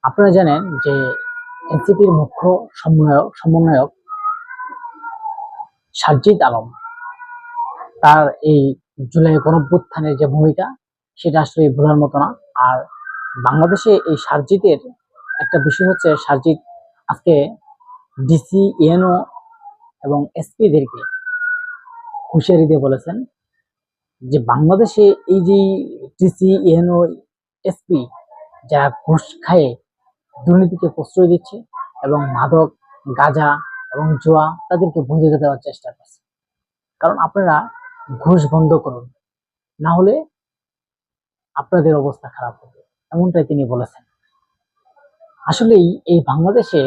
আপনারা জানেন যে এনসিপির মুখ্য সমন্বয়ক সার্জিদ আলম তার এই জুলাই গণঅভ্যুত্থানের যে ভূমিকা সেটা আসলে ভোলার মতো না। আর বাংলাদেশে এই সার্জিদের একটা বিষয় হচ্ছে, সার্জিদ আজকে ডিসি, ইএনও এবং এসপিদেরকে হুঁশিয়ারি দিয়ে বলেছেন যে বাংলাদেশে এই যে ডিসি, ইএনও, এসপি যারা ঘুষ খায় দুর্নীতিকে প্রশ্রয় দিচ্ছে এবং মাদক, গাঁজা এবং জুয়া তাদেরকে বৈধ দেওয়ার চেষ্টা করছে। কারণ আপনারা ঘুষ বন্ধ করুন, না হলে আপনাদের অবস্থা খারাপ হবে, এমনটাই তিনি বলেছেন। আসলেই এই বাংলাদেশে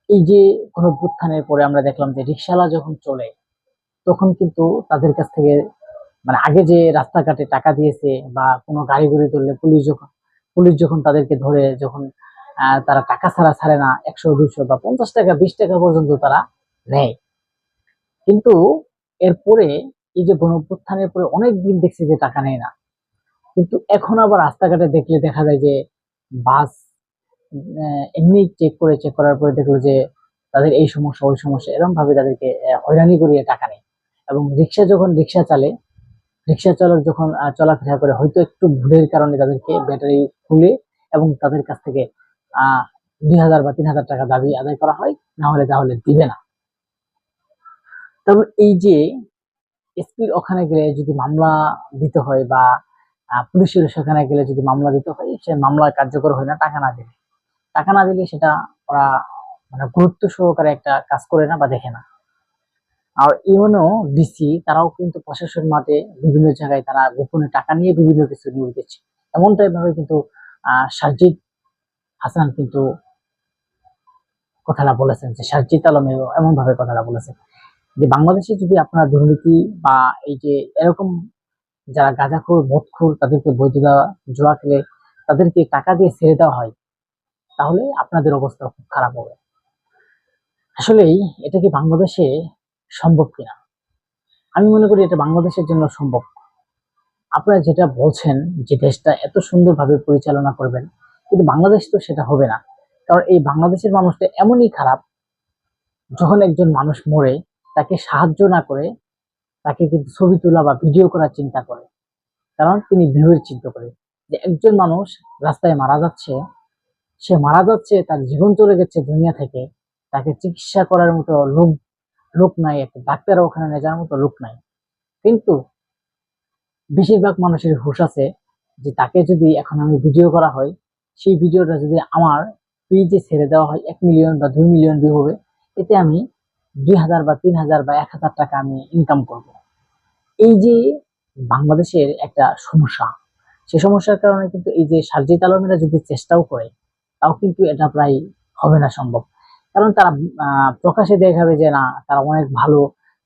এই যে গণঅভ্যুত্থানের পরে আমরা দেখলাম যে রিকশাওয়ালা যখন চলে তখন কিন্তু তাদের কাছ থেকে আগে যে রাস্তাঘাটে টাকা দিয়েছে বা কোনো গাড়ি ঘুরি ধরলে পুলিশ যখন তাদেরকে ধরে, যখন তারা টাকা ছাড়ে না, 100, 200 বা 50 টাকা, 20 টাকা পর্যন্ত তারা নেয়। কিন্তু এরপরে এই যে গণঅভ্যুত্থানের পরে অনেকদিন দেখছি যে টাকা নেয় না, কিন্তু এখন আবার রাস্তাঘাটে দেখলে দেখা যায় যে বাস এমনি চেক করার পরে দেখলো যে তাদের এই সমস্যা ওই সমস্যা, এরকম ভাবে তাদেরকে হয়রানি করিয়ে টাকা নেয়। এবং রিক্সা চালক যখন চলাফেরা করে, হয়তো একটু ভুলের কারণে তাদেরকে ব্যাটারি খুলে এবং তাদের কাছ থেকে 2000 বা 3000 টাকা দাবি আদায় করা হয়, না হলে তাহলে দিবে না। তবে এই যে এসপির ওখানে গেলে যদি মামলা দিতে হয় বা পুলিশের সেখানে গেলে যদি মামলা দিতে হয়, সে মামলা কার্যকর হয় না টাকা না দিলে সেটা ওরা গুরুত্ব সহকারে একটা কাজ করে না বা দেখে না। আর ইউনো, ডিসি তারাও কিন্তু প্রশাসন মাঠে বিভিন্ন জায়গায় তারা গোপনে টাকা নিয়ে বিভিন্ন কিছু নিয়োগ দিচ্ছে, এমনটাই ভাবে কিন্তু সার্জিদ হাসান কিন্তু কথাটা বলেছেন, যে সার্জিদ আলমেও এমন ভাবে কথাটা বলেছেন যে বাংলাদেশে যদি আপনারা দুর্নীতি বা এই যে এরকম যারা গাঁজাখোর, মদখোর তাদেরকে বৈধ দেওয়া, জুয়া খেলে তাদেরকে টাকা দিয়ে ছেড়ে দেওয়া হয়, তাহলে আপনাদের অবস্থা খুব খারাপ হবে। আসলেই এটা কি বাংলাদেশে সম্ভব কিনা? আমি মনে করি এটা বাংলাদেশের জন্য সম্ভব। আপনারা যেটা বলছেন যে দেশটা এত সুন্দরভাবে পরিচালনা করবেন, কিন্তু বাংলাদেশ তো সেটা হবে না। কারণ এই বাংলাদেশের মানুষটা এমনই খারাপ, যখন একজন মানুষ মরে তাকে সাহায্য না করে তাকে কিন্তু ছবি তোলা বা ভিডিও করার চিন্তা করে। কারণ তিনি ভিউয়ের চিন্তা করে যে একজন মানুষ রাস্তায় মারা যাচ্ছে, তার জীবন চলে গেছে দুনিয়া থেকে, তাকে চিকিৎসা করার মতো লোক নাই, একটা ডাক্তার ওখানে নিয়ে যাওয়ার মতো লোক নাই। কিন্তু বেশিরভাগ মানুষের হুঁশ আছে যে তাকে যদি এখন আমি ভিডিও করা হয়, সেই ভিডিওটা যদি আমার পেজে ছেড়ে দেওয়া হয়, 1 মিলিয়ন বা 2 মিলিয়ন ভিউ হবে, এতে আমি 2000 বা 3000 বা 1000 টাকা আমি ইনকাম করব। এই যে বাংলাদেশের একটা সমস্যা, সেই সমস্যার কারণে কিন্তু এই যে সার্জিদ আলমেরা যদি চেষ্টাও করে, তাও কিন্তু এটা প্রায় হবে না সম্ভব। কারণ তারা প্রকাশে দেখাবে যে না, তারা অনেক ভালো,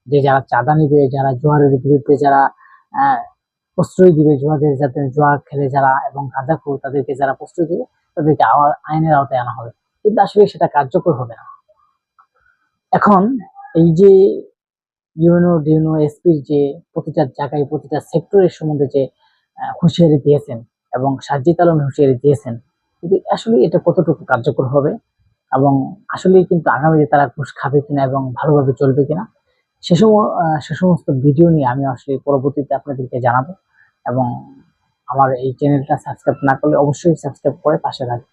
যে যারা চাঁদা নিবে, যারা জোয়ারের বিরুদ্ধে যারা প্রশ্রয় দিবে, যাতে জুয়া খেলে যারা এবং গাঁজাখোর তাদেরকে যারা প্রশ্রয় দিবে, তাদেরকে আইনের আওতায় আনা হবে। কিন্তু আসলে সেটা কার্যকর হবে না। এখন এই যে ইউনো এসপির যে প্রতিটা জায়গায় প্রতিটা সেক্টরের সম্বন্ধে যে হুঁশিয়ারি দিয়েছেন এবং সার্জিদ আলম হুঁশিয়ারি দিয়েছেন, কিন্তু আসলে এটা কতটুকু কার্যকর হবে এবং আসলে কিন্তু আগামীতে তারা ঘুষ খাবে কিনা এবং ভালোভাবে চলবে কিনা, সে সমস্ত ভিডিও নিয়ে আমি আসলে পরবর্তীতে আপনাদেরকে জানাবো। এবং আমার এই চ্যানেলটা সাবস্ক্রাইব না করলে অবশ্যই সাবস্ক্রাইব করে পাশে রাখবেন।